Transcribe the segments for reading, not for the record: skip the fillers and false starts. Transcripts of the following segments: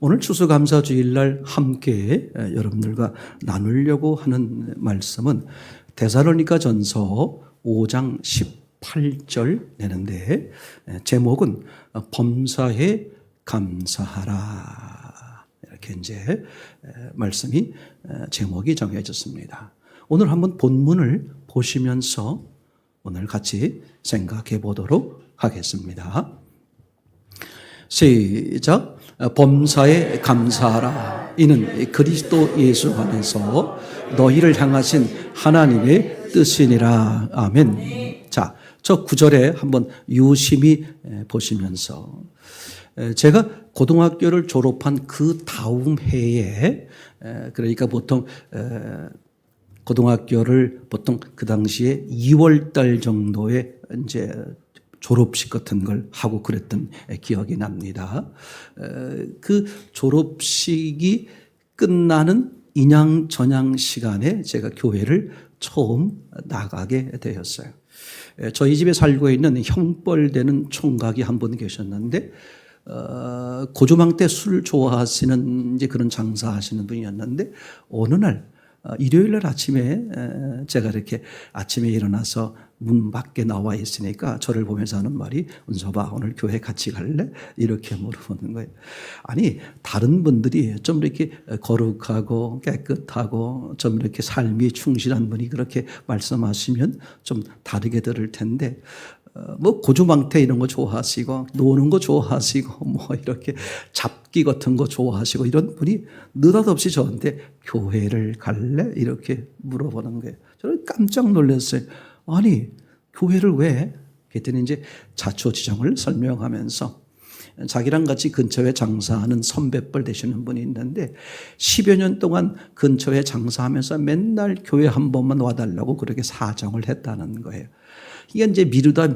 오늘 추수감사주일날 함께 여러분들과 나누려고 하는 말씀은 데살로니가전서 5장 18절 되는데 제목은 범사에 감사하라. 이렇게 이제 말씀이 제목이 정해졌습니다. 오늘 한번 본문을 보시면서 오늘 같이 생각해 보도록 하겠습니다. 시작. 범사에 감사하라. 이는 그리스도 예수 안에서 너희를 향하신 하나님의 뜻이니라. 아멘. 자, 저 구절에 한번 유심히 보시면서 제가 고등학교를 졸업한 그 다음 해에 그러니까 보통 고등학교를 보통 그 당시에 2월 달 정도에 이제 졸업식 같은 걸 하고 그랬던 기억이 납니다. 그 졸업식이 끝나는 인양 전양 시간에 제가 교회를 처음 나가게 되었어요. 저희 집에 살고 있는 형벌되는 총각이 한 분 계셨는데 고조망 때 술 좋아하시는 이제 그런 장사하시는 분이었는데 어느 날 일요일 날 아침에 제가 이렇게 아침에 일어나서 문 밖에 나와 있으니까 저를 보면서 하는 말이 은서봐 오늘 교회 같이 갈래? 이렇게 물어보는 거예요. 아니 다른 분들이 좀 이렇게 거룩하고 깨끗하고 좀 이렇게 삶이 충실한 분이 그렇게 말씀하시면 좀 다르게 들을 텐데 뭐 고주망태 이런 거 좋아하시고 노는 거 좋아하시고 뭐 이렇게 잡기 같은 거 좋아하시고 이런 분이 느닷없이 저한테 교회를 갈래? 이렇게 물어보는 거예요. 저는 깜짝 놀랐어요. 아니 교회를 왜? 그랬더니 이제 자초지종을 설명하면서 자기랑 같이 근처에 장사하는 선배뻘 되시는 분이 있는데 10여 년 동안 근처에 장사하면서 맨날 교회 한 번만 와달라고 그렇게 사정을 했다는 거예요. 이게 이제 미루다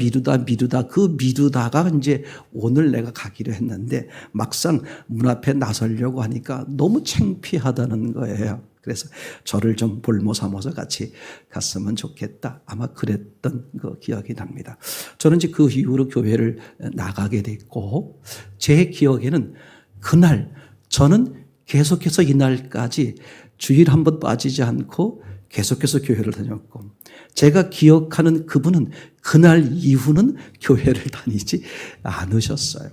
그 미루다가 이제 오늘 내가 가기로 했는데 막상 문 앞에 나서려고 하니까 너무 창피하다는 거예요. 그래서 저를 좀 볼모 삼아서 같이 갔으면 좋겠다. 아마 그랬던 그 기억이 납니다. 저는 이제 그 이후로 교회를 나가게 됐고 제 기억에는 그날 저는 계속해서 이날까지 주일 한 번 빠지지 않고 계속해서 교회를 다녔고 제가 기억하는 그분은 그날 이후는 교회를 다니지 않으셨어요.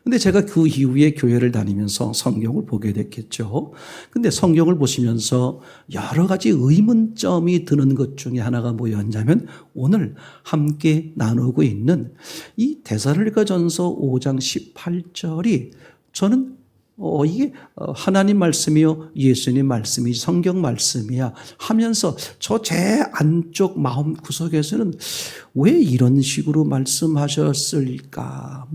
근데 제가 그 이후에 교회를 다니면서 성경을 보게 됐겠죠. 근데 성경을 보시면서 여러 가지 의문점이 드는 것 중에 하나가 뭐였냐면 오늘 함께 나누고 있는 이 데살로니가전서 5장 18절이 저는 이게 하나님 말씀이요 예수님 말씀이 성경 말씀이야 하면서 저 제 안쪽 마음 구석에서는 왜 이런 식으로 말씀하셨을까?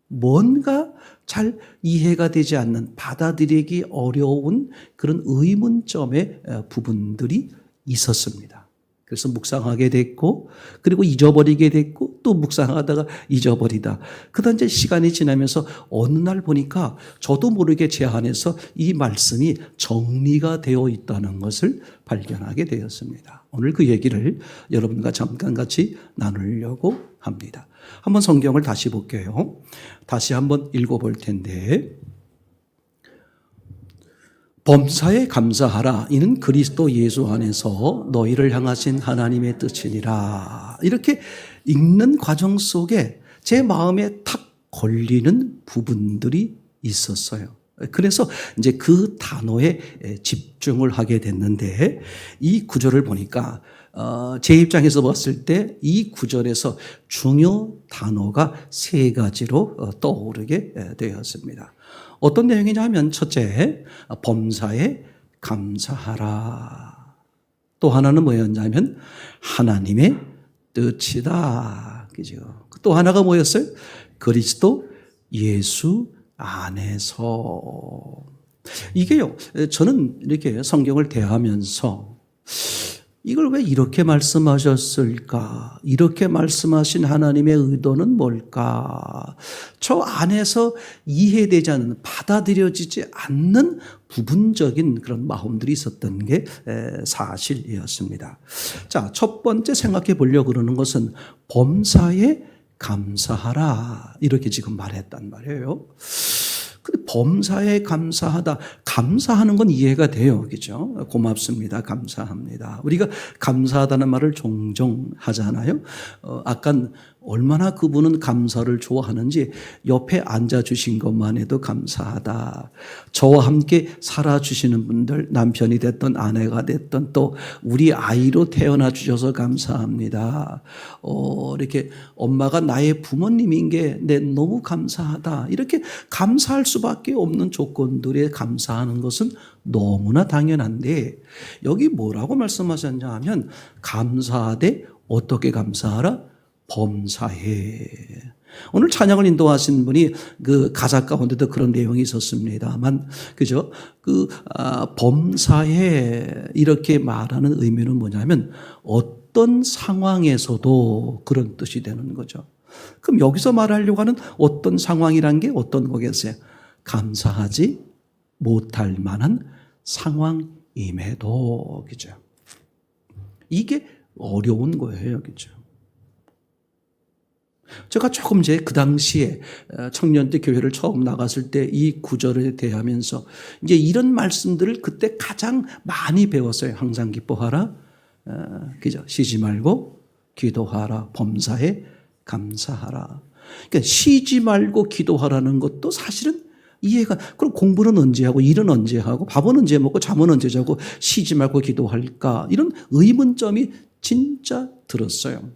뭔가 잘 이해가 되지 않는 받아들이기 어려운 그런 의문점의 부분들이 있었습니다. 그래서 묵상하게 됐고 그리고 잊어버리게 됐고 또 묵상하다가 잊어버리다. 그다음 이제 시간이 지나면서 어느 날 보니까 저도 모르게 제 안에서 이 말씀이 정리가 되어 있다는 것을 발견하게 되었습니다. 오늘 그 얘기를 여러분과 잠깐 같이 나누려고 합니다. 한번 성경을 다시 볼게요. 다시 한번 읽어볼 텐데 범사에 감사하라. 이는 그리스도 예수 안에서 너희를 향하신 하나님의 뜻이니라. 이렇게 읽는 과정 속에 제 마음에 탁 걸리는 부분들이 있었어요. 그래서 이제 그 단어에 집중을 하게 됐는데 이 구절을 보니까 제 입장에서 봤을 때 이 구절에서 중요 단어가 세 가지로 떠오르게 되었습니다. 어떤 내용이냐면 첫째, 범사에 감사하라. 또 하나는 뭐였냐면 하나님의 뜻이다. 그죠? 또 하나가 뭐였어요? 그리스도 예수 안에서. 이게요, 저는 이렇게 성경을 대하면서 이걸 왜 이렇게 말씀하셨을까? 이렇게 말씀하신 하나님의 의도는 뭘까? 저 안에서 이해되지 않는, 받아들여지지 않는 부분적인 그런 마음들이 있었던 게 사실이었습니다. 자, 첫 번째 생각해 보려고 그러는 것은 범사에 감사하라. 이렇게 지금 말했단 말이에요. 근데 범사에 감사하다. 감사하는 건 이해가 돼요. 그죠? 고맙습니다. 감사합니다. 우리가 감사하다는 말을 종종 하잖아요. 아까 얼마나 그분은 감사를 좋아하는지 옆에 앉아주신 것만 해도 감사하다. 저와 함께 살아주시는 분들, 남편이 됐던 아내가 됐던 또 우리 아이로 태어나 주셔서 감사합니다. 이렇게 엄마가 나의 부모님인 게 너무 감사하다. 이렇게 감사할 수밖에 없는 조건들에 감사하는 것은 너무나 당연한데 여기 뭐라고 말씀하셨냐 하면 감사하되 어떻게 감사하라? 범사에. 오늘 찬양을 인도하신 분이 그 가사 가운데도 그런 내용이 있었습니다만, 그죠? 범사에 이렇게 말하는 의미는 뭐냐면 어떤 상황에서도 그런 뜻이 되는 거죠. 그럼 여기서 말하려고 하는 어떤 상황이란 게 어떤 거겠어요? 감사하지 못할 만한 상황임에도, 그죠? 이게 어려운 거예요, 그죠? 제가 조금 그 당시에 청년 때 교회를 처음 나갔을 때 이 구절에 대하면서 이제 이런 말씀들을 그때 가장 많이 배웠어요. 항상 기뻐하라. 그죠? 쉬지 말고 기도하라. 범사에 감사하라. 그러니까 쉬지 말고 기도하라는 것도 사실은 이해가, 그럼 공부는 언제 하고 일은 언제 하고 밥은 언제 먹고 잠은 언제 자고 쉬지 말고 기도할까? 이런 의문점이 진짜 들었어요.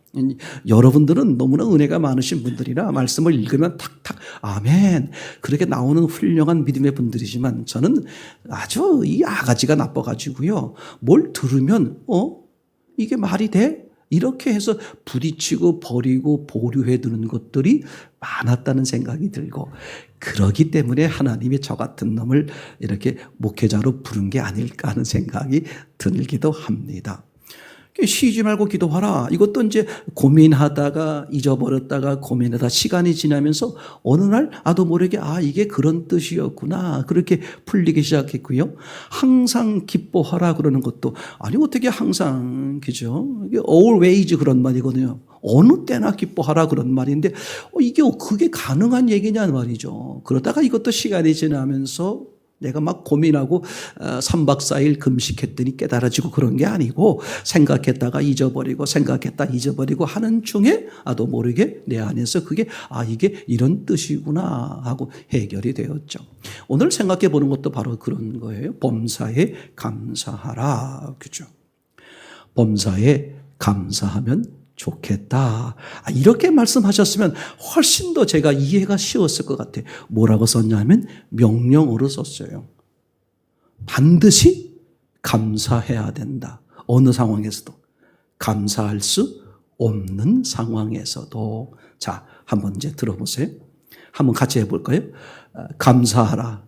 여러분들은 너무나 은혜가 많으신 분들이라 말씀을 읽으면 탁탁 아멘 그렇게 나오는 훌륭한 믿음의 분들이지만 저는 아주 이 아가지가 나빠가지고요. 뭘 들으면 이게 말이 돼? 이렇게 해서 부딪히고 버리고 보류해 두는 것들이 많았다는 생각이 들고 그러기 때문에 하나님이 저 같은 놈을 이렇게 목회자로 부른 게 아닐까 하는 생각이 들기도 합니다. 쉬지 말고 기도하라. 이것도 이제 고민하다가 잊어버렸다가 고민하다 시간이 지나면서 어느 날 나도 모르게 이게 그런 뜻이었구나. 그렇게 풀리기 시작했고요. 항상 기뻐하라 그러는 것도 아니 어떻게 항상 그죠? 이게 always 그런 말이거든요. 어느 때나 기뻐하라 그런 말인데 이게 그게 가능한 얘기냐는 말이죠. 그러다가 이것도 시간이 지나면서 내가 막 고민하고 3박 4일 금식했더니 깨달아지고 그런 게 아니고 생각했다가 잊어버리고 생각했다 잊어버리고 하는 중에 나도 모르게 내 안에서 그게 이게 이런 뜻이구나 하고 해결이 되었죠. 오늘 생각해 보는 것도 바로 그런 거예요. 범사에 감사하라. 그죠? 범사에 감사하면 좋겠다. 이렇게 말씀하셨으면 훨씬 더 제가 이해가 쉬웠을 것 같아요. 뭐라고 썼냐면 명령어로 썼어요. 반드시 감사해야 된다. 어느 상황에서도. 감사할 수 없는 상황에서도. 자, 한번 이제 들어보세요. 한번 같이 해볼까요? 감사하라.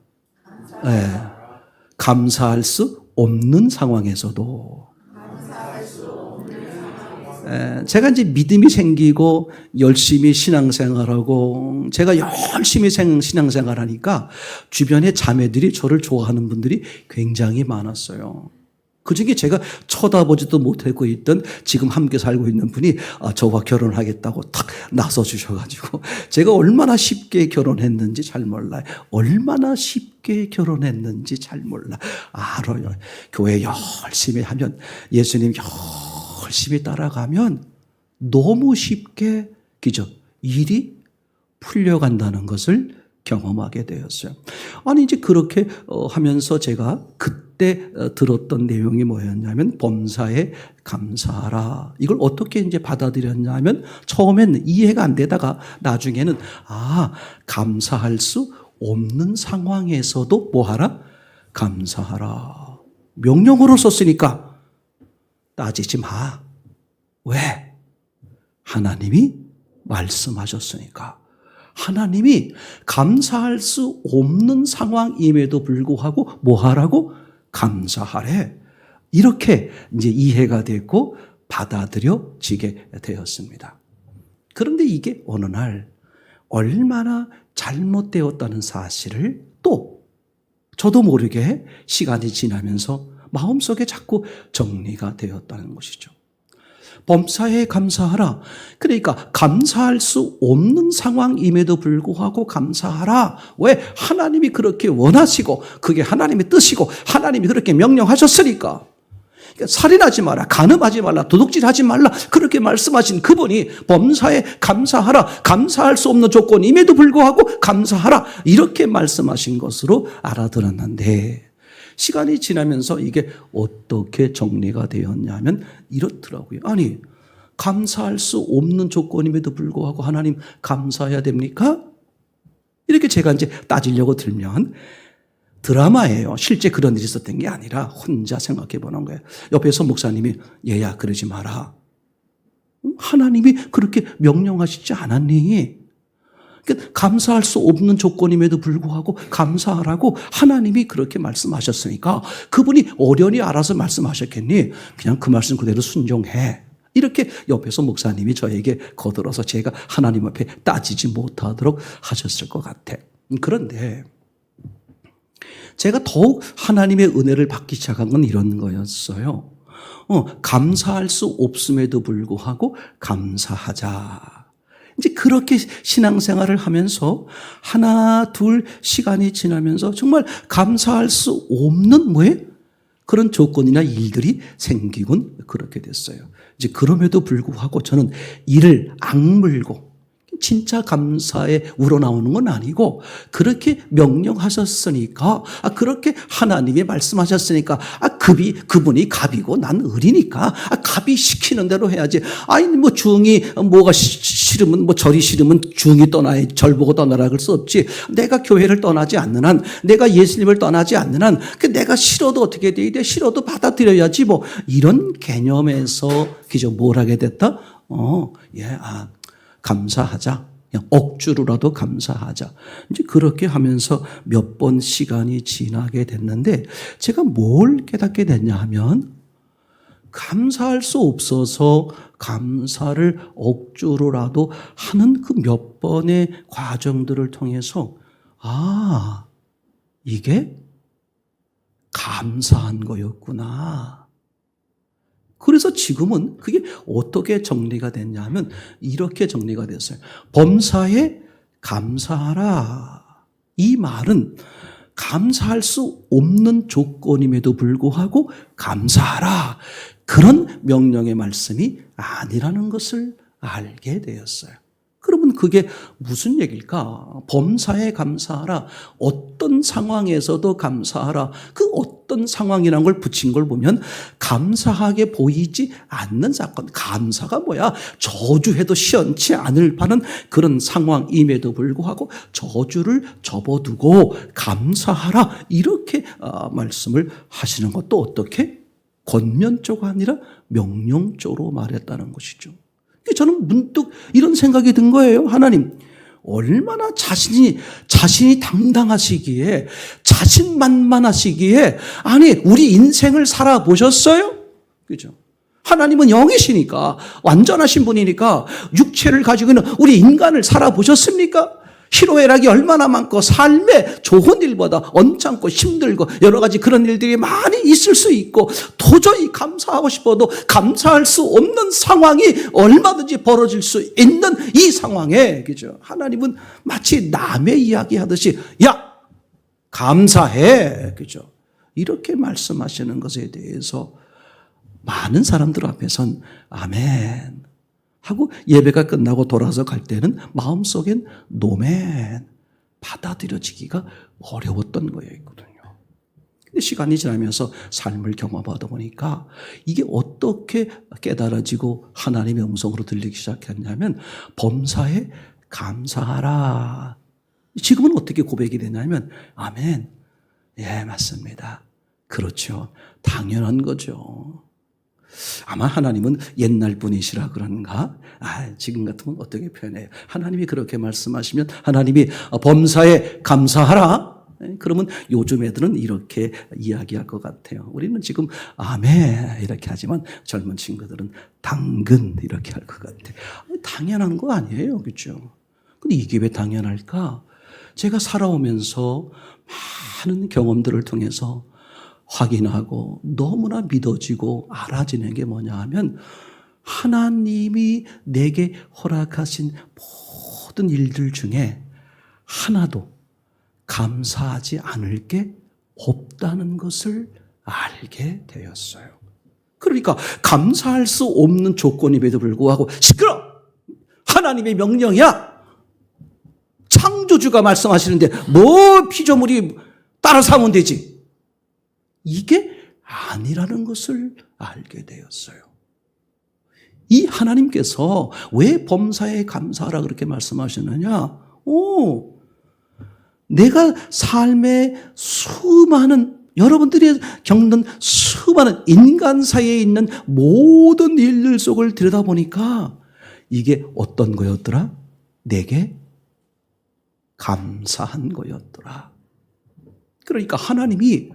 네. 감사할 수 없는 상황에서도. 제가 이제 믿음이 생기고 열심히 신앙생활하고 제가 열심히 신앙생활하니까 주변에 자매들이 저를 좋아하는 분들이 굉장히 많았어요. 그중에 제가 쳐다보지도 못하고 있던 지금 함께 살고 있는 분이 저와 결혼하겠다고 탁 나서 주셔가지고 제가 얼마나 쉽게 결혼했는지 잘 몰라요. 얼마나 쉽게 결혼했는지 잘 몰라. 알아요. 교회 열심히 하면 예수님 열심히 따라가면 너무 쉽게 그죠? 일이 풀려간다는 것을 경험하게 되었어요. 아니 이제 그렇게 하면서 제가 그때 들었던 내용이 뭐였냐면 범사에 감사하라. 이걸 어떻게 이제 받아들였냐면 처음엔 이해가 안 되다가 나중에는 감사할 수 없는 상황에서도 뭐하라? 감사하라. 명령어로 썼으니까 따지지 마. 왜? 하나님이 말씀하셨으니까. 하나님이 감사할 수 없는 상황임에도 불구하고 뭐 하라고? 감사하래. 이렇게 이제 이해가 됐고 받아들여지게 되었습니다. 그런데 이게 어느 날 얼마나 잘못되었다는 사실을 또 저도 모르게 시간이 지나면서 마음속에 자꾸 정리가 되었다는 것이죠. 범사에 감사하라. 그러니까 감사할 수 없는 상황임에도 불구하고 감사하라. 왜? 하나님이 그렇게 원하시고 그게 하나님의 뜻이고 하나님이 그렇게 명령하셨으니까. 그러니까 살인하지 마라, 간음하지 말라, 도둑질하지 말라 그렇게 말씀하신 그분이 범사에 감사하라. 감사할 수 없는 조건임에도 불구하고 감사하라. 이렇게 말씀하신 것으로 알아들었는데 시간이 지나면서 이게 어떻게 정리가 되었냐면 이렇더라고요. 아니, 감사할 수 없는 조건임에도 불구하고 하나님 감사해야 됩니까? 이렇게 제가 이제 따지려고 들면 드라마예요. 실제 그런 일이 있었던 게 아니라 혼자 생각해 보는 거예요. 옆에서 목사님이 얘야 그러지 마라. 하나님이 그렇게 명령하시지 않았니? 그러니까 감사할 수 없는 조건임에도 불구하고 감사하라고 하나님이 그렇게 말씀하셨으니까 그분이 어련히 알아서 말씀하셨겠니? 그냥 그 말씀 그대로 순종해. 이렇게 옆에서 목사님이 저에게 거들어서 제가 하나님 앞에 따지지 못하도록 하셨을 것 같아. 그런데 제가 더욱 하나님의 은혜를 받기 시작한 건 이런 거였어요. 감사할 수 없음에도 불구하고 감사하자. 이제 그렇게 신앙생활을 하면서 하나 둘 시간이 지나면서 정말 감사할 수 없는 그런 조건이나 일들이 생기곤 그렇게 됐어요. 이제 그럼에도 불구하고 저는 이를 악물고 진짜 감사에 우러나오는 건 아니고 그렇게 명령하셨으니까 그렇게 하나님이 말씀하셨으니까 그분이 갑이고 난 을이니까 갑이 시키는 대로 해야지. 아니 뭐 중이 뭐가 싫으면 뭐 절이 싫으면 중이 떠나야 절 보고 떠나라 그럴 수 없지. 내가 교회를 떠나지 않는 한 내가 예수님을 떠나지 않는 한 내가 싫어도 어떻게 돼야 돼? 싫어도 받아들여야지 뭐 이런 개념에서 그저 뭘 하게 됐다? 감사하자. 그냥 억지로라도 감사하자. 이제 그렇게 하면서 몇 번 시간이 지나게 됐는데 제가 뭘 깨닫게 됐냐 하면 감사할 수 없어서 감사를 억지로라도 하는 그 몇 번의 과정들을 통해서 이게 감사한 거였구나. 그래서 지금은 그게 어떻게 정리가 됐냐 하면 이렇게 정리가 됐어요. 범사에 감사하라. 이 말은 감사할 수 없는 조건임에도 불구하고 감사하라. 그런 명령의 말씀이 아니라는 것을 알게 되었어요. 그러면 그게 무슨 얘기일까? 범사에 감사하라. 어떤 상황에서도 감사하라. 그 어떤 상황이라는 걸 붙인 걸 보면 감사하게 보이지 않는 사건. 감사가 뭐야? 저주해도 시원치 않을 바는 그런 상황임에도 불구하고 저주를 접어두고 감사하라. 이렇게 말씀을 하시는 것도 어떻게? 권면조가 아니라 명령조로 말했다는 것이죠. 저는 문득 이런 생각이 든 거예요. 하나님, 얼마나 자신이 당당하시기에, 자신만만하시기에, 아니, 우리 인생을 살아보셨어요? 그죠? 하나님은 영이시니까, 완전하신 분이니까, 육체를 가지고 있는 우리 인간을 살아보셨습니까? 희로애락이 얼마나 많고 삶에 좋은 일보다 언짢고 힘들고 여러 가지 그런 일들이 많이 있을 수 있고 도저히 감사하고 싶어도 감사할 수 없는 상황이 얼마든지 벌어질 수 있는 이 상황에 그죠? 하나님은 마치 남의 이야기 하듯이 야 감사해 그죠? 이렇게 말씀하시는 것에 대해서 많은 사람들 앞에선 아멘 하고 예배가 끝나고 돌아서 갈 때는 마음속엔 노멘 받아들여지기가 어려웠던 거였거든요. 근데 시간이 지나면서 삶을 경험하다 보니까 이게 어떻게 깨달아지고 하나님의 음성으로 들리기 시작했냐면 범사에 감사하라. 지금은 어떻게 고백이 되냐면 아멘. 예, 맞습니다. 그렇죠. 당연한 거죠. 아마 하나님은 옛날 분이시라 그런가? 지금 같으면 어떻게 표현해요? 하나님이 그렇게 말씀하시면 하나님이 범사에 감사하라. 그러면 요즘 애들은 이렇게 이야기할 것 같아요. 우리는 지금 아멘 이렇게 하지만 젊은 친구들은 당근 이렇게 할 것 같아요. 당연한 거 아니에요. 그렇죠? 근데 이게 왜 당연할까? 제가 살아오면서 많은 경험들을 통해서 확인하고 너무나 믿어지고 알아지는 게 뭐냐 하면 하나님이 내게 허락하신 모든 일들 중에 하나도 감사하지 않을 게 없다는 것을 알게 되었어요. 그러니까 감사할 수 없는 조건임에도 불구하고 시끄러! 하나님의 명령이야! 창조주가 말씀하시는데 뭐 피조물이 따라서 하면 되지? 이게 아니라는 것을 알게 되었어요. 이 하나님께서 왜 범사에 감사하라 그렇게 말씀하셨느냐? 내가 삶의 수많은 여러분들이 겪는 수많은 인간 사이에 있는 모든 일들 속을 들여다보니까 이게 어떤 거였더라? 내게 감사한 거였더라. 그러니까 하나님이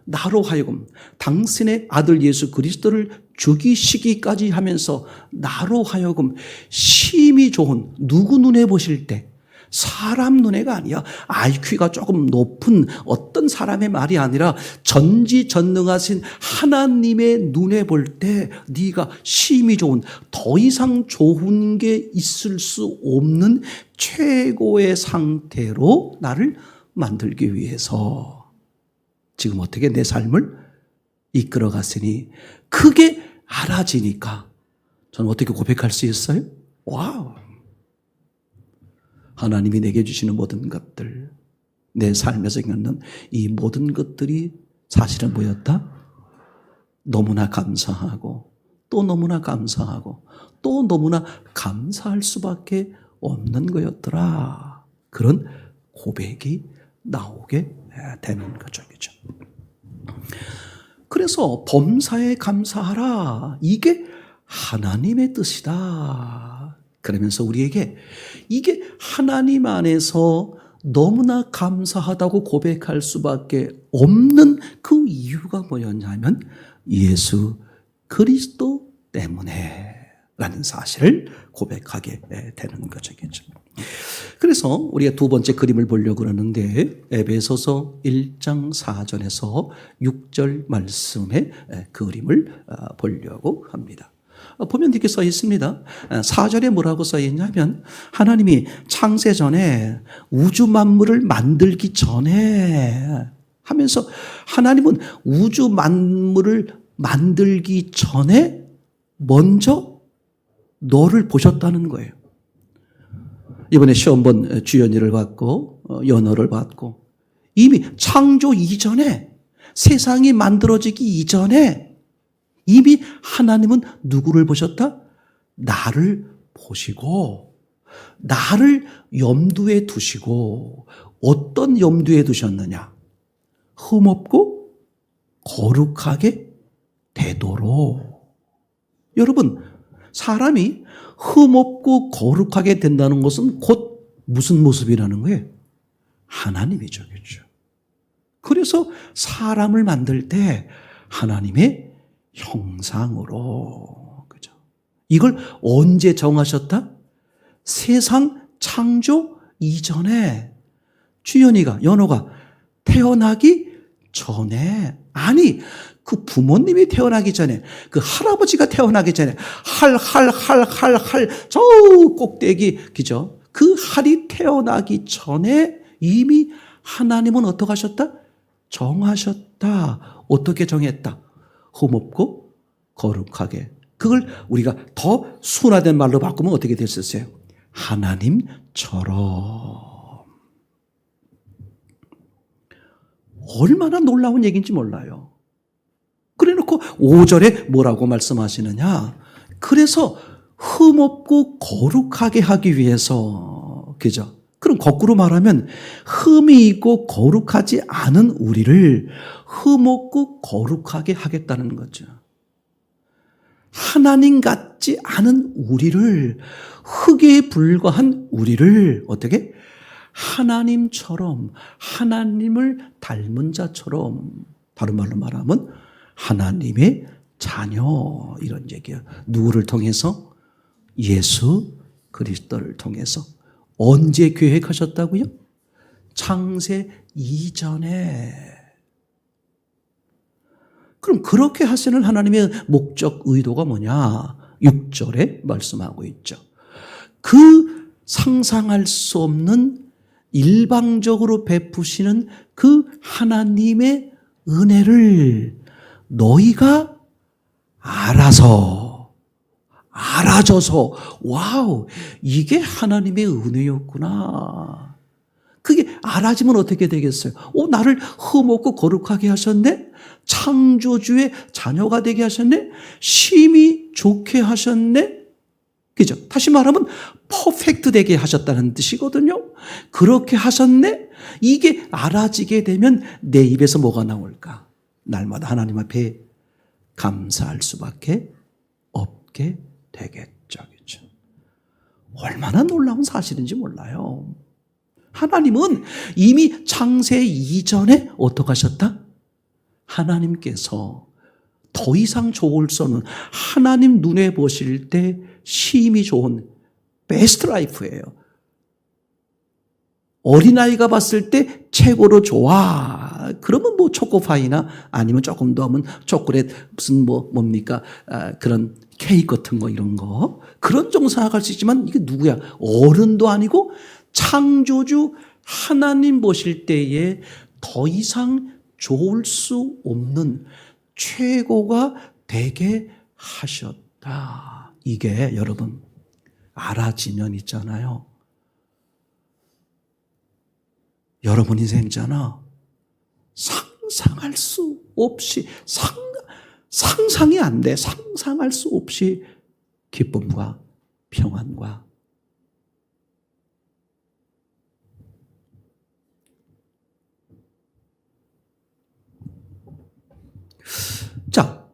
나로 하여금 당신의 아들 예수 그리스도를 죽이시기까지 하면서 나로 하여금 심히 좋은, 누구 눈에 보실 때 사람 눈에가 아니야. IQ가 조금 높은 어떤 사람의 말이 아니라 전지전능하신 하나님의 눈에 볼 때 네가 심히 좋은, 더 이상 좋은 게 있을 수 없는 최고의 상태로 나를 만들기 위해서 지금 어떻게 내 삶을 이끌어 갔으니 그게 알아지니까 저는 어떻게 고백할 수 있어요? 와우! 하나님이 내게 주시는 모든 것들, 내 삶에서 겪는 이 모든 것들이 사실은 뭐였다? 너무나 감사하고 또 너무나 감사하고 또 너무나 감사할 수밖에 없는 거였더라. 그런 고백이 나오게 되는 거죠. 그죠? 그래서 범사에 감사하라. 이게 하나님의 뜻이다. 그러면서 우리에게 이게 하나님 안에서 너무나 감사하다고 고백할 수밖에 없는 그 이유가 뭐였냐면 예수 그리스도 때문에 라는 사실을 고백하게 되는 거죠. 그래서 우리가 두 번째 그림을 보려고 그러는데 에베소서 1장 4절에서 6절 말씀의 그림을 보려고 합니다. 보면 이렇게 써 있습니다. 4절에 뭐라고 써 있냐면 하나님이 창세 전에 우주 만물을 만들기 전에 하면서 하나님은 우주 만물을 만들기 전에 먼저 너를 보셨다는 거예요. 이번에 시험 본 주연이를 받고 연어를 받고 이미 창조 이전에 세상이 만들어지기 이전에 이미 하나님은 누구를 보셨다? 나를 보시고 나를 염두에 두시고 어떤 염두에 두셨느냐? 흠없고 거룩하게 되도록. 여러분, 사람이 흠없고 거룩하게 된다는 것은 곧 무슨 모습이라는 거예요? 하나님이죠. 그렇죠? 그래서 사람을 만들 때 하나님의 형상으로. 그죠? 이걸 언제 정하셨다? 세상 창조 이전에 주연이가, 연호가 태어나기 전에, 아니, 그 부모님이 태어나기 전에, 그 할아버지가 태어나기 전에, 저 꼭대기, 그죠? 그 할이 태어나기 전에 이미 하나님은 어떻게 하셨다? 정하셨다. 어떻게 정했다? 흠없고 거룩하게. 그걸 우리가 더 순화된 말로 바꾸면 어떻게 됐었어요? 하나님처럼. 얼마나 놀라운 얘기인지 몰라요. 그래놓고 5절에 뭐라고 말씀하시느냐? 그래서 흠없고 거룩하게 하기 위해서, 그죠? 그럼 거꾸로 말하면 흠이 있고 거룩하지 않은 우리를 흠없고 거룩하게 하겠다는 거죠. 하나님 같지 않은 우리를, 흙에 불과한 우리를 어떻게? 하나님처럼, 하나님을 닮은 자처럼, 다른 말로 말하면 하나님의 자녀, 이런 얘기예요. 누구를 통해서? 예수 그리스도를 통해서. 언제 계획하셨다고요? 창세 이전에. 그럼 그렇게 하시는 하나님의 목적, 의도가 뭐냐? 6절에 말씀하고 있죠. 그 상상할 수 없는 일방적으로 베푸시는 그 하나님의 은혜를 너희가 알아줘서 와우, 이게 하나님의 은혜였구나. 그게 알아지면 어떻게 되겠어요? 나를 흠없고 거룩하게 하셨네? 창조주의 자녀가 되게 하셨네? 심히 좋게 하셨네? 그죠? 다시 말하면 퍼펙트 되게 하셨다는 뜻이거든요. 그렇게 하셨네? 이게 알아지게 되면 내 입에서 뭐가 나올까? 날마다 하나님 앞에 감사할 수밖에 없게 되겠죠. 그죠? 얼마나 놀라운 사실인지 몰라요. 하나님은 이미 창세 이전에 어떻게 하셨다? 하나님께서 더 이상 좋을 수 없는, 하나님 눈에 보실 때 심히 좋은 베스트 라이프예요. 어린아이가 봤을 때 최고로 좋아. 그러면 뭐 초코파이나 아니면 조금 더 하면 초콜릿 무슨 뭡니까? 그런 케이크 같은 거 이런 거. 그런 정도 생각할 수 있지만 이게 누구야? 어른도 아니고 창조주 하나님 보실 때에 더 이상 좋을 수 없는 최고가 되게 하셨다. 이게 여러분 알아지면 있잖아요. 여러분 인생 있잖아. 상상할 수 없이 상상이 안 돼. 상상할 수 없이 기쁨과 평안과 자,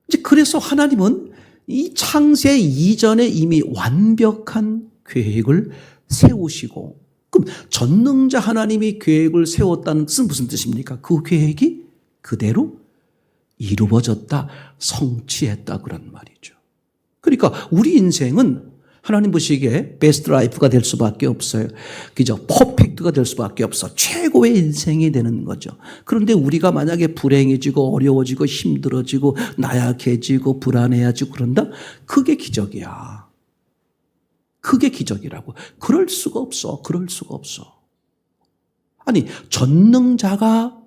이제 그래서 하나님은 이 창세 이전에 이미 완벽한 계획을 세우시고, 그럼 전능자 하나님이 계획을 세웠다는 뜻은 무슨 뜻입니까? 그 계획이 그대로 이루어졌다, 성취했다 그런 말이죠. 그러니까 우리 인생은 하나님 보시기에 베스트 라이프가 될 수밖에 없어요. 그죠? 퍼펙트가 될 수밖에 없어. 최고의 인생이 되는 거죠. 그런데 우리가 만약에 불행해지고 어려워지고 힘들어지고 나약해지고 불안해지고 그런다? 그게 기적이야. 그게 기적이라고. 그럴 수가 없어. 그럴 수가 없어. 아니, 전능자가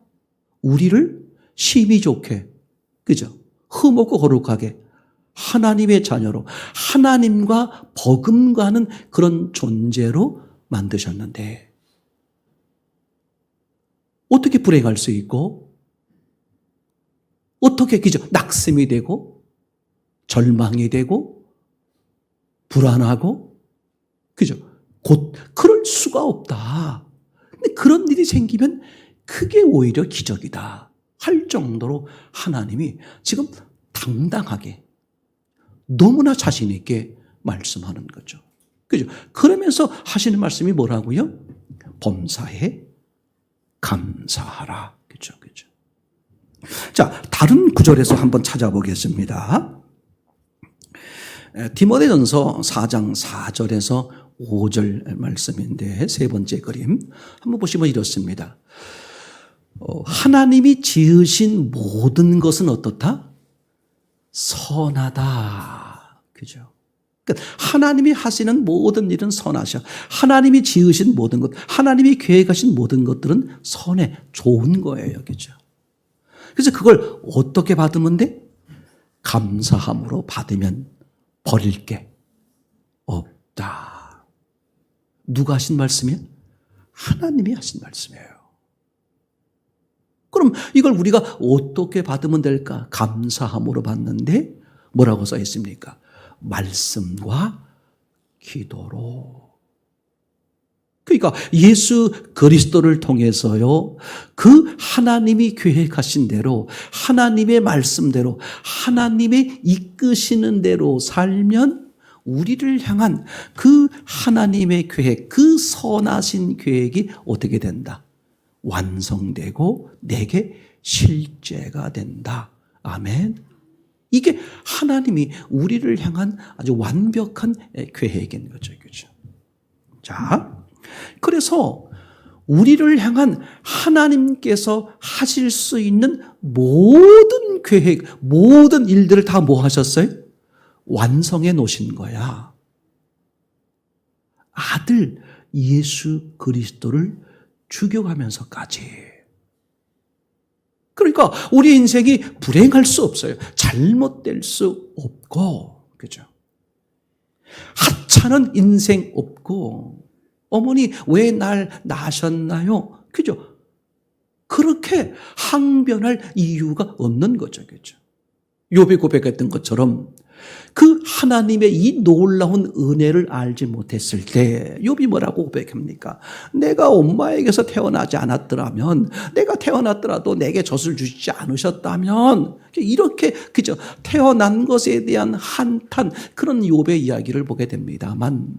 우리를 심히 좋게, 그죠? 흠없고 거룩하게 하나님의 자녀로, 하나님과 버금가는 그런 존재로 만드셨는데 어떻게 불행할 수 있고, 어떻게 그죠? 낙심이 되고 절망이 되고 불안하고, 그죠? 곧 그럴 수가 없다. 근데 그런 일이 생기면 그게 오히려 기적이다 할 정도로 하나님이 지금 당당하게 너무나 자신 있게 말씀하는 거죠. 그죠? 그러면서 하시는 말씀이 뭐라고요? 범사에 감사하라. 그죠? 그죠? 자, 다른 구절에서 한번 찾아보겠습니다. 디모데전서 4장 4절에서 5절 말씀인데 세 번째 그림 한번 보시면 이렇습니다. 하나님이 지으신 모든 것은 어떻다? 선하다. 그죠? 그러니까 하나님이 하시는 모든 일은 선하셔. 하나님이 지으신 모든 것, 하나님이 계획하신 모든 것들은 선해, 좋은 거예요. 그죠? 그래서 그걸 어떻게 받으면 돼? 감사함으로 받으면 버릴 게 없다. 누가 하신 말씀이에요? 하나님이 하신 말씀이에요. 그럼 이걸 우리가 어떻게 받으면 될까? 감사함으로 받는데 뭐라고 써 있습니까? 말씀과 기도로. 그러니까 예수 그리스도를 통해서요, 그 하나님이 계획하신 대로, 하나님의 말씀대로, 하나님의 이끄시는 대로 살면 우리를 향한 그 하나님의 계획, 그 선하신 계획이 어떻게 된다? 완성되고 내게 실제가 된다. 아멘. 이게 하나님이 우리를 향한 아주 완벽한 계획인 거죠. 그죠? 자, 그래서 우리를 향한 하나님께서 하실 수 있는 모든 계획, 모든 일들을 다 뭐 하셨어요? 완성해 놓으신 거야. 아들 예수 그리스도를 죽여가면서까지. 그러니까 우리 인생이 불행할 수 없어요. 잘못될 수 없고, 그죠? 하찮은 인생 없고, 어머니 왜 날 낳으셨나요? 그죠? 그렇게 항변할 이유가 없는 거죠. 그죠? 욥이 고백했던 것처럼 그 하나님의 이 놀라운 은혜를 알지 못했을 때 욥이 뭐라고 고백합니까? 내가 엄마에게서 태어나지 않았더라면, 내가 태어났더라도 내게 젖을 주시지 않으셨다면, 이렇게 그저 태어난 것에 대한 한탄, 그런 욥의 이야기를 보게 됩니다만,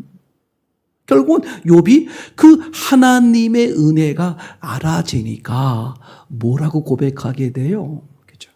결국은 욥이 그 하나님의 은혜가 알아지니까 뭐라고 고백하게 돼요? 그죠?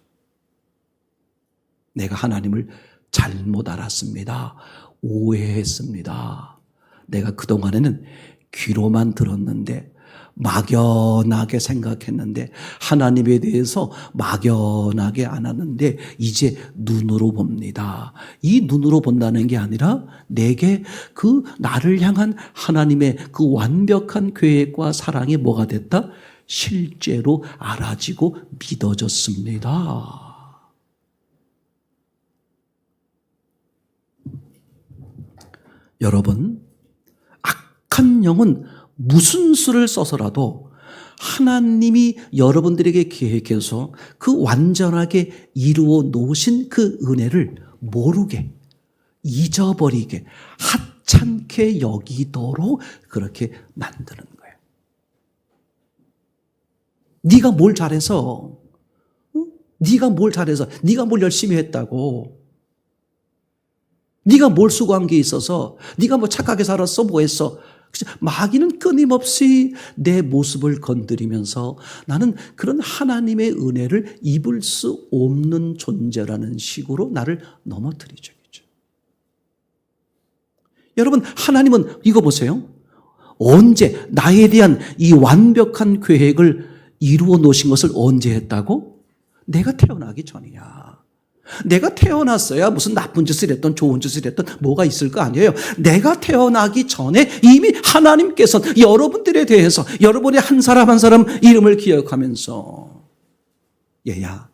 내가 하나님을 잘못 알았습니다. 오해했습니다. 내가 그동안에는 귀로만 들었는데, 막연하게 생각했는데, 하나님에 대해서 막연하게 안 하는데 이제 눈으로 봅니다. 이 눈으로 본다는 게 아니라 내게 그 나를 향한 하나님의 그 완벽한 계획과 사랑이 뭐가 됐다? 실제로 알아지고 믿어졌습니다. 여러분, 악한 영은 무슨 수를 써서라도 하나님이 여러분들에게 계획해서 그 완전하게 이루어 놓으신 그 은혜를 모르게, 잊어버리게, 하찮게 여기도록 그렇게 만드는 거예요. 네가 뭘 잘해서, 네가 뭘 잘해서, 네가 뭘 열심히 했다고, 네가 뭘 수고한 게 있어서, 네가 뭐 착하게 살았어, 뭐 했어. 마귀는 끊임없이 내 모습을 건드리면서 나는 그런 하나님의 은혜를 입을 수 없는 존재라는 식으로 나를 넘어뜨리죠. 여러분, 하나님은 이거 보세요. 언제 나에 대한 이 완벽한 계획을 이루어 놓으신 것을 언제 했다고? 내가 태어나기 전이야. 내가 태어났어야 무슨 나쁜 짓을 했던 좋은 짓을 했던 뭐가 있을 거 아니에요. 내가 태어나기 전에 이미 하나님께서는 여러분들에 대해서 여러분의 한 사람 한 사람 이름을 기억하면서, 얘야,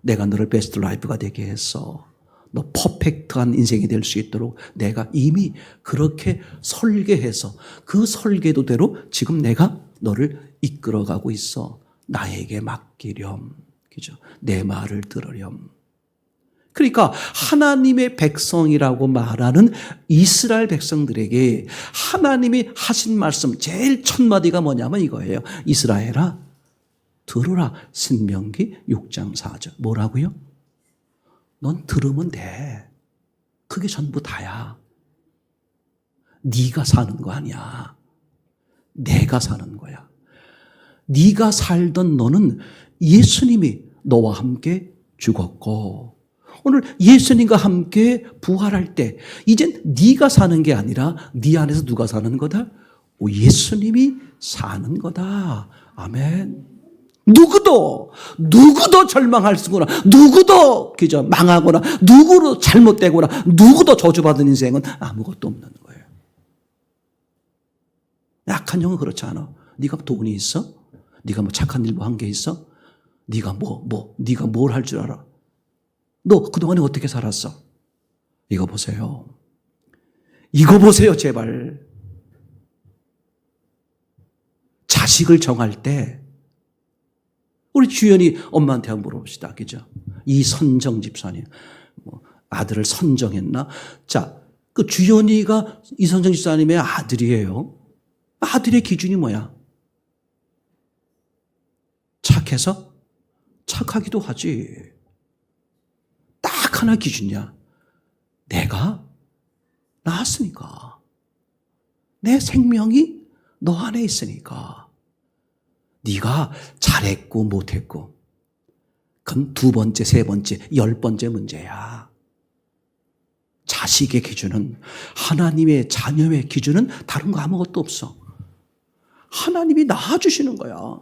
내가 너를 베스트 라이프가 되게 했어. 너 퍼펙트한 인생이 될 수 있도록 내가 이미 그렇게 설계해서 그 설계도대로 지금 내가 너를 이끌어가고 있어. 나에게 맡기렴. 그죠? 내 말을 들으렴. 그러니까 하나님의 백성이라고 말하는 이스라엘 백성들에게 하나님이 하신 말씀 제일 첫 마디가 뭐냐면 이거예요. 이스라엘아, 들으라. 신명기 6장 4절. 뭐라고요? 넌 들으면 돼. 그게 전부 다야. 네가 사는 거 아니야. 내가 사는 거야. 네가 살던 너는 예수님이 너와 함께 죽었고, 오늘 예수님과 함께 부활할 때 이젠 네가 사는 게 아니라 네 안에서 누가 사는 거다? 예수님이 사는 거다. 아멘. 누구도 절망할 수구나, 누구도 그저 망하거나, 누구도 잘못되거나, 누구도 저주받은 인생은 아무것도 없는 거예요. 약한 영은 그렇지 않아. 네가 돈이 있어? 네가 뭐 착한 일 뭐 한 게 있어? 네가 네가 뭘 할 줄 알아? 너 그동안에 어떻게 살았어? 이거 보세요. 이거 보세요, 제발. 자식을 정할 때 우리 주연이 엄마한테 한번 물어봅시다. 그죠? 이선정 집사님, 아들을 선정했나? 자, 그 주연이가 이선정 집사님의 아들이에요. 아들의 기준이 뭐야? 착해서? 착하기도 하지. 딱 하나 기준이야. 내가 낳았으니까. 내 생명이 너 안에 있으니까. 네가 잘했고 못했고 그건 두 번째, 세 번째, 10번째 문제야. 자식의 기준은, 하나님의 자녀의 기준은 다른 거 아무것도 없어. 하나님이 낳아주시는 거야.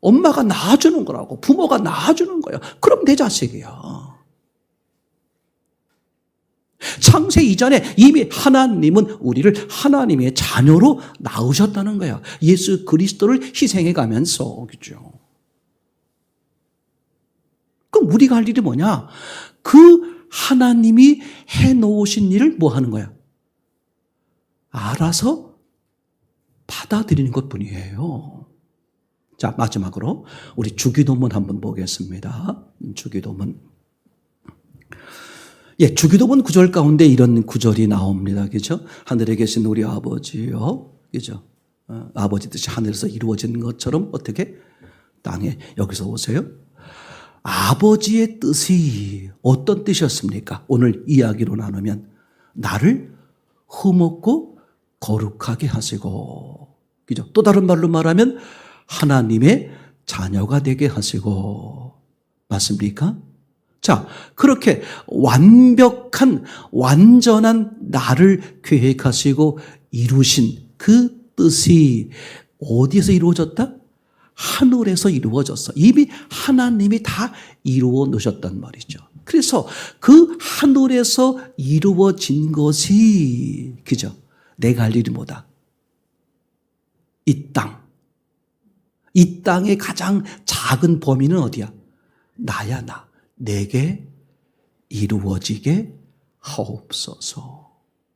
엄마가 낳아주는 거라고. 부모가 낳아주는 거야. 그럼 내 자식이야. 창세 이전에 이미 하나님은 우리를 하나님의 자녀로 낳으셨다는 거야. 예수 그리스도를 희생해 가면서. 그죠? 그럼 우리가 할 일이 뭐냐? 그 하나님이 해 놓으신 일을 뭐 하는 거야? 알아서 받아들이는 것 뿐이에요. 자, 마지막으로 우리 주기도문 한번 보겠습니다. 주기도문. 예, 주기도문 구절 가운데 이런 구절이 나옵니다. 그죠? 하늘에 계신 우리 아버지요. 그죠? 아버지 뜻이 하늘에서 이루어진 것처럼 어떻게? 땅에 여기서 오세요. 아버지의 뜻이 어떤 뜻이었습니까? 오늘 이야기로 나누면 나를 흠없고 거룩하게 하시고, 그죠? 또 다른 말로 말하면 하나님의 자녀가 되게 하시고, 맞습니까? 자, 그렇게 완벽한 완전한 나를 계획하시고 이루신 그 뜻이 어디에서 이루어졌다? 하늘에서 이루어졌어. 이미 하나님이 다 이루어 놓으셨단 말이죠. 그래서 그 하늘에서 이루어진 것이, 그죠? 내가 할 일이 뭐다? 이 땅. 이 땅의 가장 작은 범위는 어디야? 나야, 나. 내게 이루어지게 하옵소서.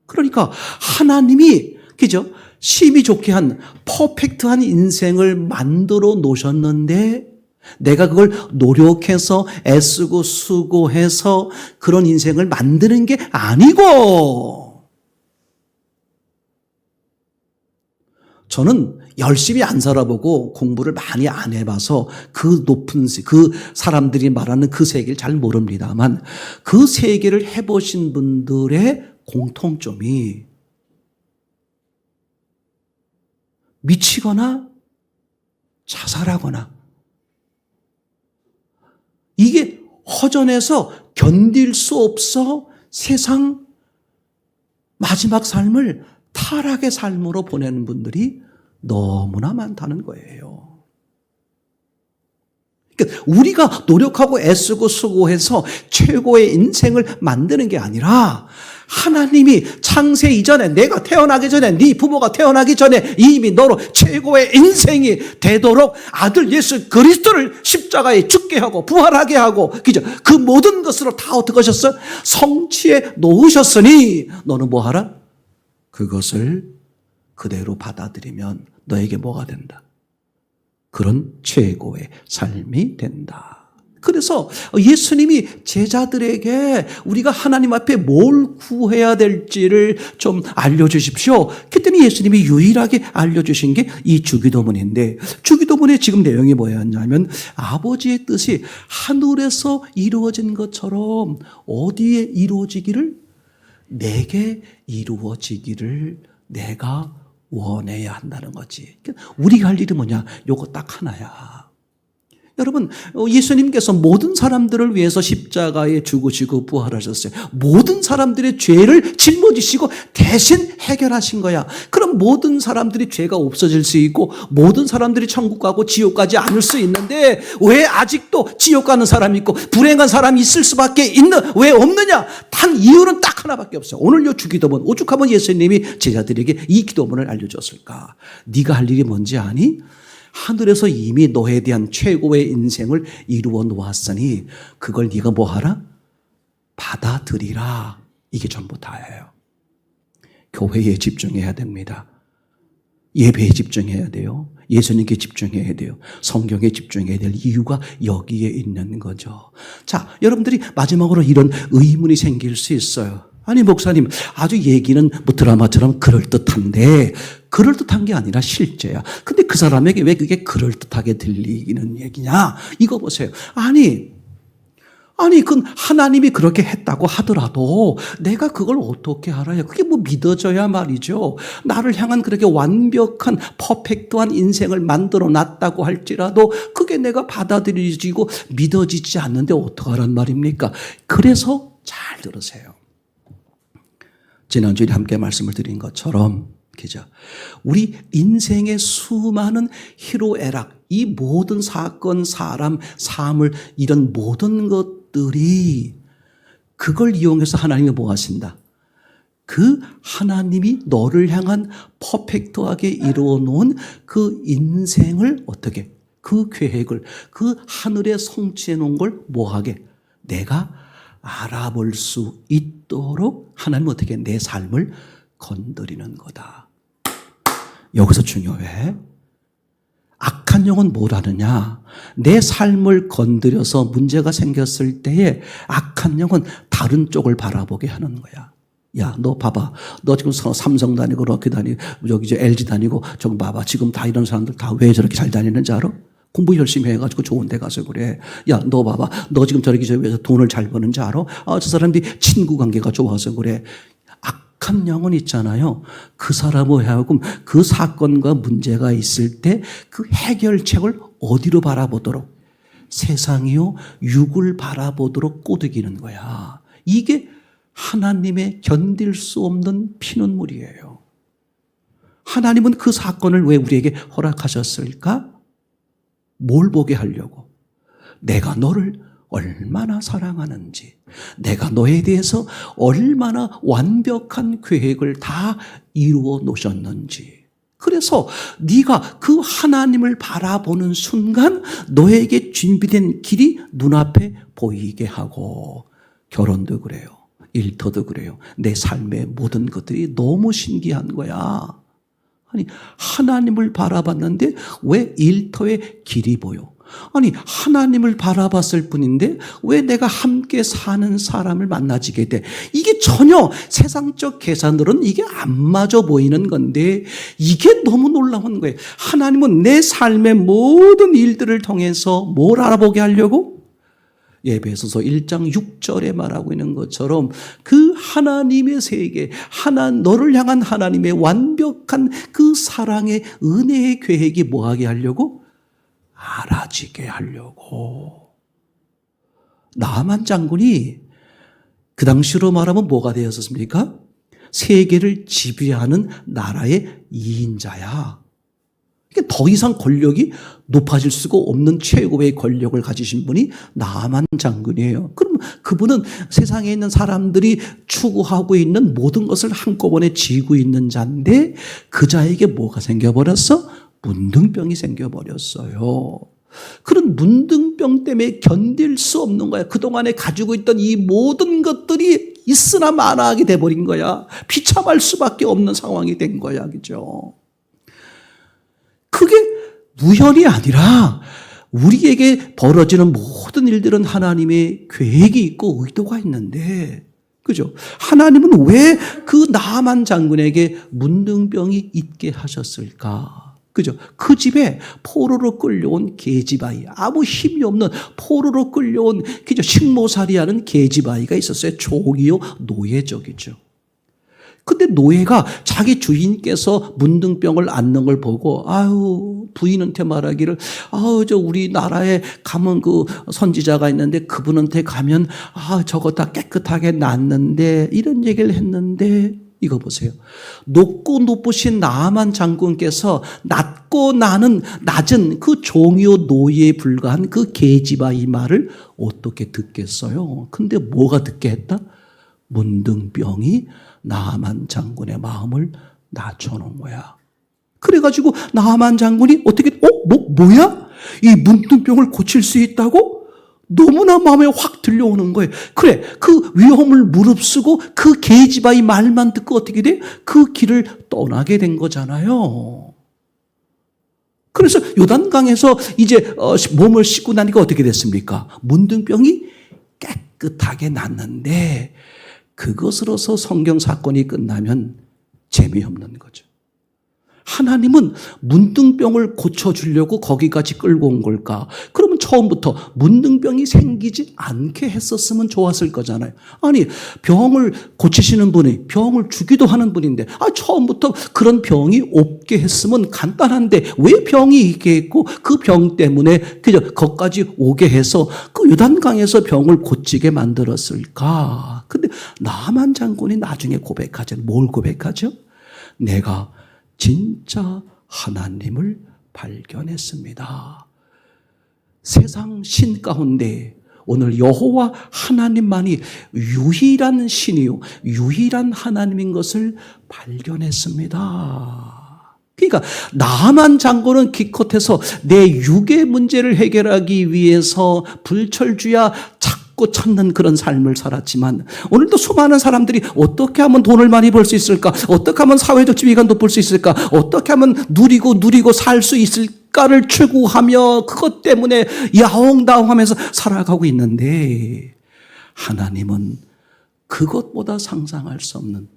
그러니까 하나님이, 그죠? 심히 좋게 한 퍼펙트한 인생을 만들어 놓으셨는데 내가 그걸 노력해서 애쓰고 수고해서 그런 인생을 만드는 게 아니고, 저는 열심히 안 살아보고 공부를 많이 안 해봐서 그 높은, 그 사람들이 말하는 그 세계를 잘 모릅니다만 그 세계를 해보신 분들의 공통점이 미치거나 자살하거나 이게 허전해서 견딜 수 없어 세상 마지막 삶을 타락의 삶으로 보내는 분들이 너무나 많다는 거예요. 그러니까 우리가 노력하고 애쓰고 수고해서 최고의 인생을 만드는 게 아니라 하나님이 창세 이전에, 내가 태어나기 전에, 네 부모가 태어나기 전에 이미 너로 최고의 인생이 되도록 아들 예수 그리스도를 십자가에 죽게 하고 부활하게 하고, 그죠? 그 모든 것으로 다 어떻게 하셨어? 성취해 놓으셨으니 너는 뭐 하라? 그것을 그대로 받아들이면 너에게 뭐가 된다? 그런 최고의 삶이 된다. 그래서 예수님이 제자들에게 우리가 하나님 앞에 뭘 구해야 될지를 좀 알려주십시오. 그랬더니 예수님이 유일하게 알려주신 게 이 주기도문인데, 주기도문의 지금 내용이 뭐였냐면 아버지의 뜻이 하늘에서 이루어진 것처럼 어디에 이루어지기를? 내게 이루어지기를 내가 원해야 한다는 거지. 우리가 할 일이 뭐냐? 요거 딱 하나야. 여러분, 예수님께서 모든 사람들을 위해서 십자가에 죽으시고 부활하셨어요. 모든 사람들의 죄를 짊어지시고 대신 해결하신 거야. 그럼 모든 사람들이 죄가 없어질 수 있고 모든 사람들이 천국 가고 지옥 가지 않을 수 있는데 왜 아직도 지옥 가는 사람이 있고 불행한 사람이 있을 수밖에 왜 없느냐? 단 이유는 딱 하나밖에 없어요. 오늘 요 주기도문, 오죽하면 예수님이 제자들에게 이 기도문을 알려줬을까? 네가 할 일이 뭔지 아니? 하늘에서 이미 너에 대한 최고의 인생을 이루어 놓았으니 그걸 네가 뭐 하라? 받아들이라. 이게 전부 다예요. 교회에 집중해야 됩니다. 예배에 집중해야 돼요. 예수님께 집중해야 돼요. 성경에 집중해야 될 이유가 여기에 있는 거죠. 자, 여러분들이 마지막으로 이런 의문이 생길 수 있어요. 아니 목사님, 아주 얘기는 뭐 드라마처럼 그럴듯한데 그럴듯한 게 아니라 실제야. 근데 그 사람에게 왜 그게 그럴듯하게 들리는 얘기냐? 이거 보세요. 아니 그건 하나님이 그렇게 했다고 하더라도 내가 그걸 어떻게 알아요? 그게 뭐 믿어져야 말이죠. 나를 향한 그렇게 완벽한 퍼펙트한 인생을 만들어 놨다고 할지라도 그게 내가 받아들여지고 믿어지지 않는데 어떡하란 말입니까? 그래서 잘 들으세요. 지난주에 함께 말씀을 드린 것처럼, 그죠? 우리 인생의 수많은 희로애락, 이 모든 사건, 사람, 삶을, 이런 모든 것들이 그걸 이용해서 하나님이 뭐 하신다? 그 하나님이 너를 향한 퍼펙트하게 이루어 놓은 그 인생을 어떻게, 그 계획을, 그 하늘에 성취해 놓은 걸 뭐하게? 내가 알아볼 수 있도록 하나님은 어떻게 내 삶을 건드리는 거다. 여기서 중요해. 악한 영은 뭘 하느냐? 내 삶을 건드려서 문제가 생겼을 때에 악한 영은 다른 쪽을 바라보게 하는 거야. 야, 너 봐봐. 너 지금 삼성 다니고 럭키 다니고 여기 이제 LG 다니고 저기 봐봐. 지금 다 이런 사람들 다 왜 저렇게 잘 다니는지 알아? 공부 열심히 해가지고 좋은 데 가서 그래. 야, 너 봐봐. 너 지금 저렇게 저기서 돈을 잘 버는지 알아? 아, 저 사람들이 친구 관계가 좋아서 그래. 악한 영혼 있잖아요. 그 사람을 하여금 그 사건과 문제가 있을 때 그 해결책을 어디로 바라보도록, 세상이요 육을 바라보도록 꼬드기는 거야. 이게 하나님의 견딜 수 없는 피눈물이에요. 하나님은 그 사건을 왜 우리에게 허락하셨을까? 뭘 보게 하려고? 내가 너를 얼마나 사랑하는지, 내가 너에 대해서 얼마나 완벽한 계획을 다 이루어 놓으셨는지. 그래서 네가 그 하나님을 바라보는 순간 너에게 준비된 길이 눈앞에 보이게 하고, 결혼도 그래요. 일터도 그래요. 내 삶의 모든 것들이 너무 신기한 거야. 아니, 하나님을 바라봤는데 왜 일터에 길이 보여? 아니, 하나님을 바라봤을 뿐인데 왜 내가 함께 사는 사람을 만나지게 돼? 이게 전혀 세상적 계산으로는 이게 안 맞아 보이는 건데 이게 너무 놀라운 거예요. 하나님은 내 삶의 모든 일들을 통해서 뭘 알아보게 하려고? 에베소서 1장 6절에 말하고 있는 것처럼 그 하나님의 세계, 너를 향한 하나님의 완벽한 그 사랑의 은혜의 계획이 뭐하게 하려고? 알아지게 하려고. 나만 장군이 그 당시로 말하면 뭐가 되었습니까? 세계를 지배하는 나라의 2인자야. 더 이상 권력이 높아질 수가 없는 최고의 권력을 가지신 분이 나만 장군이에요. 그럼 그분은 세상에 있는 사람들이 추구하고 있는 모든 것을 한꺼번에 쥐고 있는 자인데 그 자에게 뭐가 생겨버렸어? 문둥병이 생겨버렸어요. 그런 문둥병 때문에 견딜 수 없는 거야. 그동안에 가지고 있던 이 모든 것들이 있으나 마나하게 돼버린 거야. 비참할 수밖에 없는 상황이 된 거야. 그죠? 그게 우연이 아니라 우리에게 벌어지는 모든 일들은 하나님의 계획이 있고 의도가 있는데, 그죠? 하나님은 왜 그 나만 장군에게 문둥병이 있게 하셨을까? 그죠? 그 집에 포로로 끌려온 계집아이, 아무 힘이 없는 포로로 끌려온, 그죠? 식모살이하는 계집아이가 있었어요. 종이요, 노예적이죠. 근데 노예가 자기 주인께서 문둥병을 앓는 걸 보고, 아유, 부인한테 말하기를, 아유, 저 우리나라에 가면 그 선지자가 있는데 그분한테 가면, 아, 저거 다 깨끗하게 낫는데, 이런 얘기를 했는데, 이거 보세요. 높고 높으신 나아만 장군께서 낮고 낮은 그 종이요 노예에 불과한 그 계집아이 말을 어떻게 듣겠어요? 근데 뭐가 듣게 했다? 문둥병이 나아만 장군의 마음을 낮춰놓은 거야. 그래가지고 나아만 장군이 어떻게, 뭐야? 이 문둥병을 고칠 수 있다고? 너무나 마음에 확 들려오는 거예요. 그래, 그 위험을 무릅쓰고 그 계집아이 말만 듣고 어떻게 돼? 그 길을 떠나게 된 거잖아요. 그래서 요단강에서 이제 몸을 씻고 나니까 어떻게 됐습니까? 문둥병이 깨끗하게 났는데 그것으로서 성경 사건이 끝나면 재미없는 거죠. 하나님은 문둥병을 고쳐주려고 거기까지 끌고 온 걸까? 그러면 처음부터 문둥병이 생기지 않게 했었으면 좋았을 거잖아요. 아니, 병을 고치시는 분이 병을 주기도 하는 분인데, 처음부터 그런 병이 없게 했으면 간단한데 왜 병이 있게 했고 그 병 때문에 그저 거기까지 오게 해서 그 요단강에서 병을 고치게 만들었을까? 근데 나만 장군이 나중에 고백하죠. 뭘 고백하죠? 내가 진짜 하나님을 발견했습니다. 세상 신 가운데 오늘 여호와 하나님만이 유일한 신이요 유일한 하나님인 것을 발견했습니다. 그러니까 나만 장군은 기껏해서 내 육의 문제를 해결하기 위해서 불철주야 찾고 찾는 그런 삶을 살았지만 오늘도 수많은 사람들이 어떻게 하면 돈을 많이 벌 수 있을까? 어떻게 하면 사회적 지위가 높을 수 있을까? 어떻게 하면 누리고 살 수 있을까를 추구하며 그것 때문에 야옹다옹하면서 살아가고 있는데 하나님은 그것보다 상상할 수 없는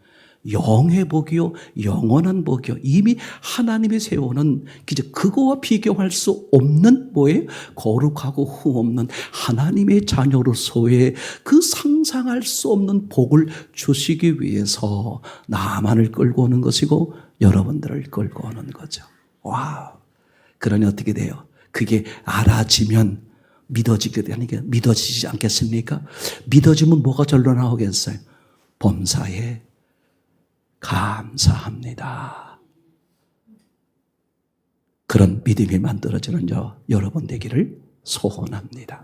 영의 복이요 영원한 복이요 이미 하나님이 세우는 그거와 비교할 수 없는 뭐예요? 거룩하고 흠없는 하나님의 자녀로서의 그 상상할 수 없는 복을 주시기 위해서 나만을 끌고 오는 것이고 여러분들을 끌고 오는 거죠. 와우. 그러니 어떻게 돼요? 그게 알아지면 믿어지지 않겠습니까? 믿어지면 뭐가 절로 나오겠어요? 범사에 감사합니다. 그런 믿음이 만들어지는 여러분 되기를 소원합니다.